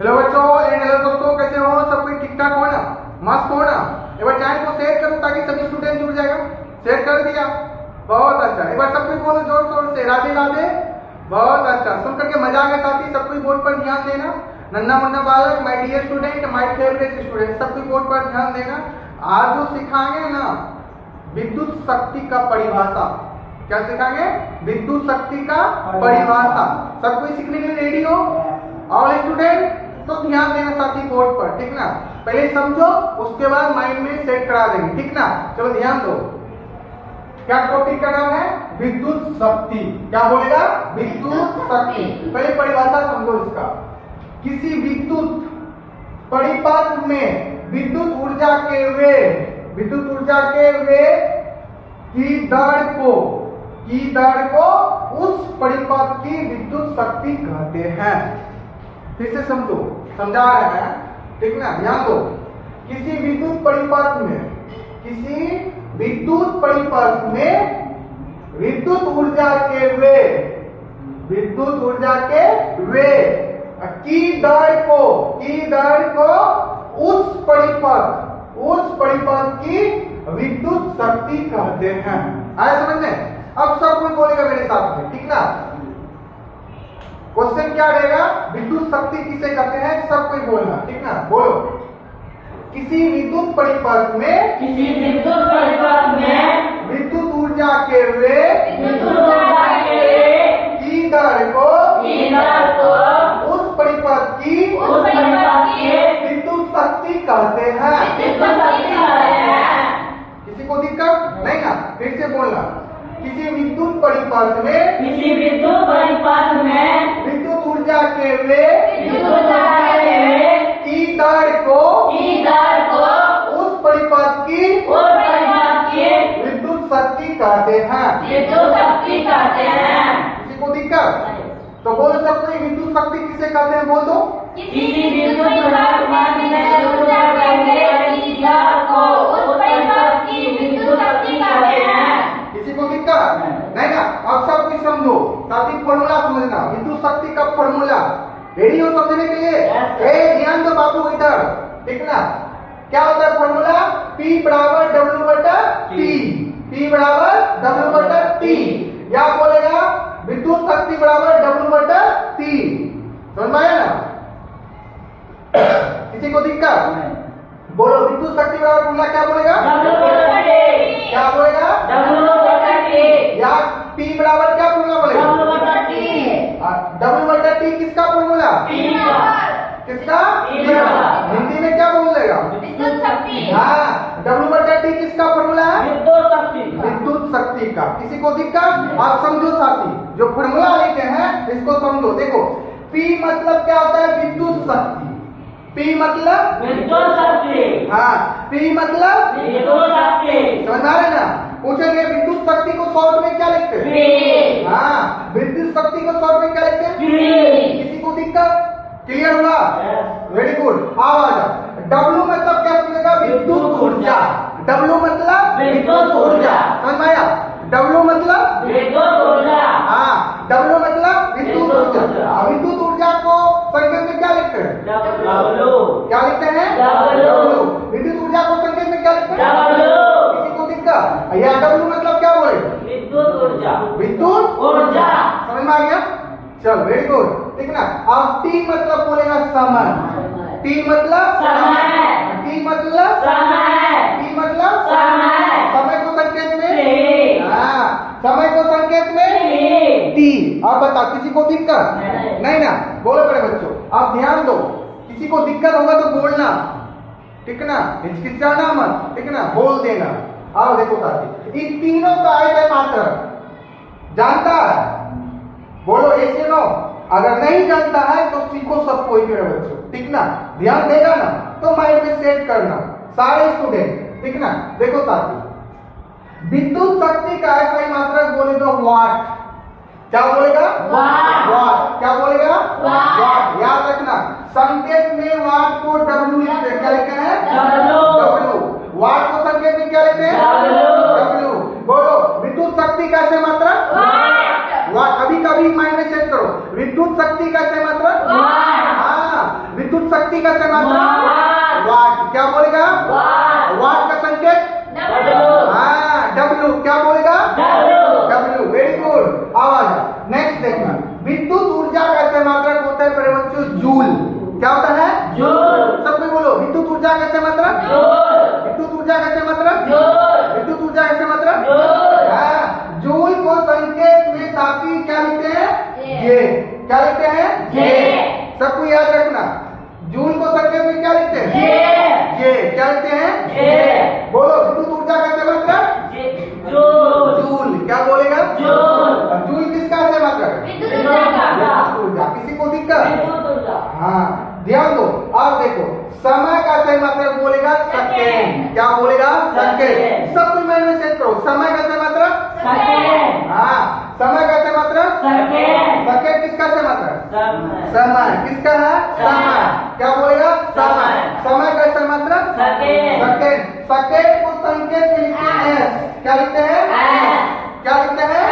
Hello बच्चों and hello दोस्तों, कैसे हो? सब कोई ठीक ठाक हो ना? मस्त हो ना? एक बार चैनल को शेयर करो ताकि सभी स्टूडेंट जुड़ जाएगा। शेयर कर दिया, बहुत अच्छा। एक बार सब कोई बोलो जोर शोर से, राधे राधे। बहुत अच्छा, सुन करके मजा आ गया साथी। सब कोई बोर्ड पर ध्यान देना। नन्ना मुन्ना बालक, my dear student, my favourite student, सब कोई बोर्ड पर ध्यान देना। आज जो सिखाएंगे ना, विद्युत शक्ति का परिभाषा। क्या सिखाएंगे? विद्युत शक्ति का परिभाषा। सब कोई सीखने के लिए रेडी हो? ऑल स्टूडेंट तो ध्यान देना साथी बोर्ड पर, ठीक ना? पहले समझो, उसके बाद माइंड में सेट करा देंगे, ठीक ना? चलो ध्यान दो। क्या टॉपिक का नाम है? विद्युत शक्ति। क्या बोलेगा? विद्युत शक्ति। पहले परिभाषा समझो इसका। किसी विद्युत परिपथ में विद्युत ऊर्जा के वेग की दर को उस परिपथ की विद्युत शक्ति कहते हैं। फिर से समझो, समझा रहे हैं, ठीक ना? ध्यान दो। किसी विद्युत परिपथ में विद्युत ऊर्जा के वेग की दर को उस परिपथ की विद्युत शक्ति कहते हैं। आया समझ में? अब सब कोई बोलेगा मेरे साथ में, ठीक ना? क्वेश्चन क्या रहेगा? विद्युत शक्ति किसे कहते हैं? सब कोई बोलना, ठीक ना? बोलो। किसी विद्युत परिपथ में विद्युत ऊर्जा के वेग की दर को उस परिपथ की विद्युत शक्ति कहते हैं। किसी को दिक्कत नहीं ना? फिर से बोलना। किसी विद्युत परिपथ में विद्युत ऊर्जा के वेग की दर को उस परिपथ की विद्युत शक्ति कहते हैं। किसी को दिक्कत? तो बोलो सब कोई, विद्युत शक्ति किसे कहते हैं? बोल दो। किसी को दिक्कत नहीं ना? अब सब कुछ समझो साथी, फॉर्मूला समझना। विद्युत शक्ति का फॉर्मूला रेडी हो समझने के लिए? ध्यान दो बाबू इधर, ठीक ना? क्या होता है फॉर्मूला? P बराबर W बटा T। या बोलेगा विद्युत शक्ति बराबर W बटा T। समझ में आया ना? किसी को दिक्कत? बोलो विद्युत शक्ति बराबर फॉर्मूला क्या बोलेगा? क्या बोलेगा? या P बराबर क्या फॉर्मूला बोलेगा? W बटा T किसका फॉर्मूला? किसका? हिंदी में क्या बोल देगा? हाँ, W बटा T किसका फॉर्मूला है? विद्युत शक्ति का। किसी को दिक्कत? आप समझो साथी, जो फॉर्मूला लेते हैं इसको समझो। देखो, P मतलब क्या होता है? विद्युत शक्ति। P मतलब विद्युत शक्ति। हाँ, P मतलब विद्युत शक्ति। समझ आ रहे ना? पूछेंगे विद्युत शक्ति को शॉर्ट में क्या लिखते हैं? हाँ, विद्युत शक्ति को शॉर्ट में क्या लिखते हैं? किसी को दिक्कत? क्लियर हुआ? Very good. अब आ जाओ। W मतलब क्या समझेगा? विद्युत ऊर्जा। W मतलब विद्युत ऊर्जा। समझ में आया? W मतलब विद्युत ऊर्जा। हाँ, W मतलब विद्युत ऊर्जा। विद्युत ऊर्जा को संकेत में क्या लिखते हैं? क्या लिखते हैं? W। विद्युत ऊर्जा को संकेत में क्या लिखते हैं? किसी को दिक्कत? या W मतलब क्या बोले? विद्युत ऊर्जा। समझ में आ गया? चल वेरी गुड, ठीक ना? अब T मतलब बोलेगा समय। T मतलब समय को संकेत में, हाँ, समय को संकेत में T। अब बताओ, किसी को दिक्कत नहीं ना? बोलो बड़े बच्चों, आप ध्यान दो। किसी को दिक्कत होगा तो बोलना, ठीक ना? हिचकिचाना मत, ठीक ना? बोल देना। आओ देखो साथी, इन तीनों का है मात्र जानता है? बोलो yes या नो। अगर नहीं जानता है तो सीखो सब कोई मेरे बच्चों, ठीक ना? ध्यान देगा ना तो माइंड में सेट करना सारे स्टूडेंट, ठीक ना? देखो साथी, विद्युत शक्ति का ऐसा ही मात्रक बोले तो वाट। क्या बोलेगा? वाट। क्या बोलेगा? वाट। याद रखना, संकेत में वाट को W लिखते हैं। क्या लिखते हैं? W। वाट को संकेत में क्या लिखते हैं? W। बोलो विद्युत शक्ति का ऐसे मात्रक वाट। कभी कभी माइंड में सेट करो, विद्युत शक्ति का ऐसे मात्रक। हाँ, विद्युत शक्ति का से मात्रक वाट। क्या बोलेगा? वाट का संकेत हाँ डब्ल्यू। क्या बोलेगा? डब्ल्यू। Very good. आवाज नेक्स्ट देखना, विद्युत ऊर्जा का से मात्रक होता है प्यारे बच्चों जूल। क्या होता है? जूल। सब कोई बोलो, विद्युत ऊर्जा का से मात्रक जूल। विद्युत ऊर्जा का से मात्रक जूल। विद्युत ऊर्जा का से मात्रक जूल। जूल को संकेत में साथी क्या लिखते हैं? जे। क्या लिखते हैं? जे। सबको याद रखना, जूल को संकेत में क्या लिखते हैं? जे। क्या लिखते हैं? जे। बोलो, विद्युत ऊर्जा का से मात्रक जूल। क्या बोलेगा? जूल। जूल किसका से मात्रक? विद्युत ऊर्जा। किसी को दिक्कत? हाँ ध्यान दो। अब देखो, समय का से मात्रक बोलेगा सेकेंड। क्या बोलेगा? सेकेंड। सब कुछ में सेट करो। समय का से मात्रक सेकेंड। हाँ समय का से मात्रक सेकेंड। सेकेंड किसका से मात्रक? समय। किसका है? समय। क्या बोलेगा? समय। समय का से मात्रक सेकेंड। सेकेंड। सेकेंड को संकेत में लिखते हैं एस। क्या लिखते हैं? क्या लिखते हैं?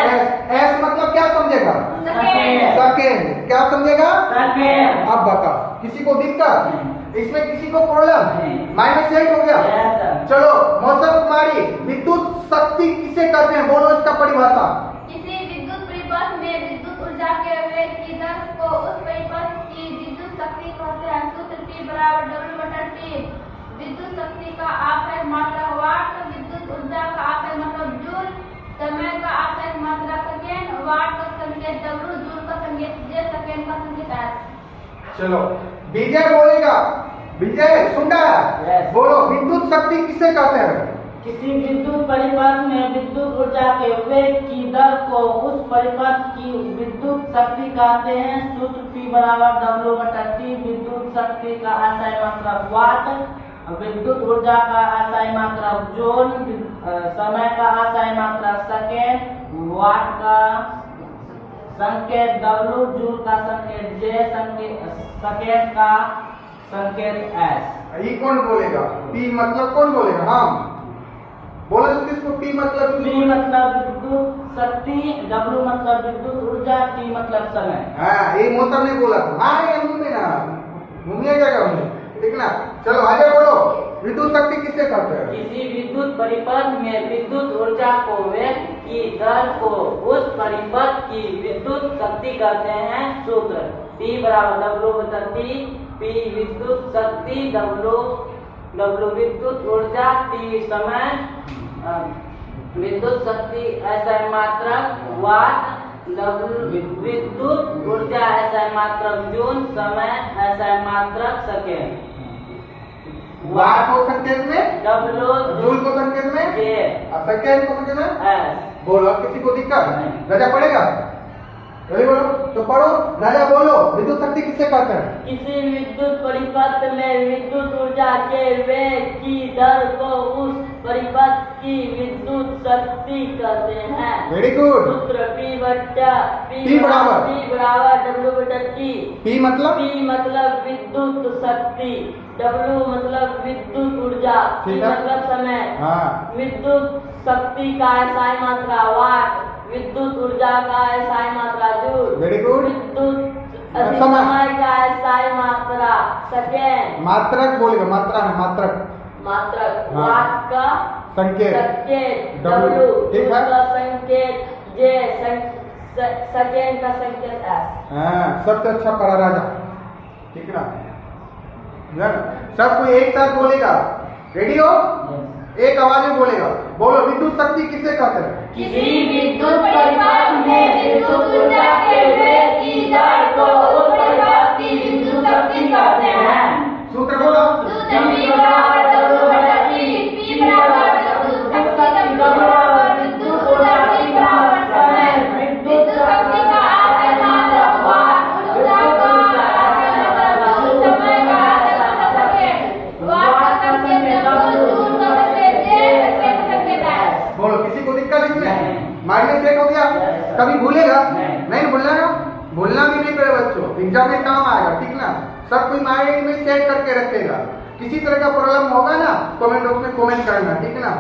एस। एस मतलब क्या समझेगा? सेकेंड। क्या समझेगा? सेकेंड। अब बताओ, किसी को दिक्कत? इसमें किसी को प्रॉब्लम? -8 हो गया। चलो मौसम कुमारी, विद्युत शक्ति किसे कहते हैं? बोलो इसका परिभाषा। किसी विद्युत परिपथ में विद्युत ऊर्जा के वेग की दर को उस परिपथ की विद्युत शक्ति कहते हैं। सूत्र P बराबर W/T। विद्युत शक्ति का आशय मात्रक वाट, विद्युत ऊर्जा का आशय मात्रक जूल, समय का आशय मात्रक सेकेंड, वाट का संकेत W, जूल का संकेत J, सेकेंड का संकेत S। चलो विजय बोलेगा। विजय सुन रहा है? बोलो, विद्युत शक्ति किसे कहते हैं? किसी विद्युत परिपथ में विद्युत ऊर्जा के वेग की दर को उस परिपथ की विद्युत शक्ति कहते हैं। सूत्र P बराबर W/T। विद्युत शक्ति का आशय मात्रक वाट, विद्युत ऊर्जा का आशय मात्रक जूल, समय का आशय मात्रक सेकेंड, वाट का संकेत W, जूल का संकेत J, सेकेंड का संकेत S। ये कौन बोलेगा? P मतलब कौन बोलेगा? हम बोलो इसको। P मतलब विद्युत शक्ति, W मतलब विद्युत ऊर्जा, T मतलब समय। हाँ ये मौसम ने बोला था। हाँ ये मुंह में ना घूमिए जाएगा मुंह, ठीक ना? चलो आगे बोलो, विद्युत शक्ति किससे कहते हैं? किसी विद्युत परिपथ में विद्युत ऊर्जा को वेग की दर को उस परिपथ की विद्युत शक्ति कहते हैं। सूत्र P बराबर W/T। P विद्युत शक्ति, W विद्युत ऊर्जा, T समय, विद्युत शक्ति ऐसा मात्रक वाट, विद्युत ऊर्जा ऐसा मात्रक जूल, समय ऐसा मात्रक सेकेंड। वाट को संकेत में W, जूल को संकेत में J, और सेकेंड को संकेत में S। बोलो, अब किसी को दिक्कत? राजा पढ़ेगा? जल्दी बोलो तो पढ़ो। राजा बोलो, विद्युत शक्ति किससे कहते हैं? किसी विद्युत परिपथ में विद्युत ऊर्जा के वेग की दर को उस परिपथ की विद्युत शक्ति कहते हैं। Very good. सूत्र P बराबर W/T। P मतलब विद्युत शक्ति, W मतलब विद्युत ऊर्जा, T ठीक है। मतलब समय, हाँ विद्युत शक्ति का एसआई मात्रा वाट, विद्युत ऊर्जा का एसआई मात्रा जूल, वेरी गुड। विद्युत समय। समय का एसआई मात्रा सेकेंड, मात्रक बोलेगा। मात्रा है मात्रक। मात्रक हाँ। वाट का संकेत संकेत W, W, ठीक जूल है। का संकेत J, सेकेंड का संकेत S। हाँ सबसे अच्छा पढ़ा राजा, ठीक ना? सब कोई एक साथ बोलेगा। रेडी हो? एक आवाज में बोलेगा। बोलो, विद्युत शक्ति किसे कहते हैं? किसी विद्युत परिपथ में विद्युत ऊर्जा के वेग की दर को उस परिपथ की विद्युत शक्ति कहते हैं। सूत्र बोलो। सूत्र P बराबर W/T। P बराबर विद्युत शक्ति, W बराबर विद्युत ऊर्जा, T बराबर समय, विद्युत शक्ति का आशय मात्रक वाट, ऊर्जा का आशय मात्रक जूल, समय का आशय मात्रक सेकेंड, वाट का संकेत W, जूल का संकेत J, सेकेंड का संकेत S। बोलो, किसी को दिक्कत इसमें? -8 हो गया। कभी भूलेगा नहीं? भूलना ना, भूलना भी नहीं पड़ेगा बच्चों, एग्जाम में काम आएगा, ठीक ना? सब कोई माइंड में सेट करके रखेगा। किसी तरह का प्रॉब्लम होगा ना, कमेंट बॉक्स में कमेंट करना, ठीक है ना?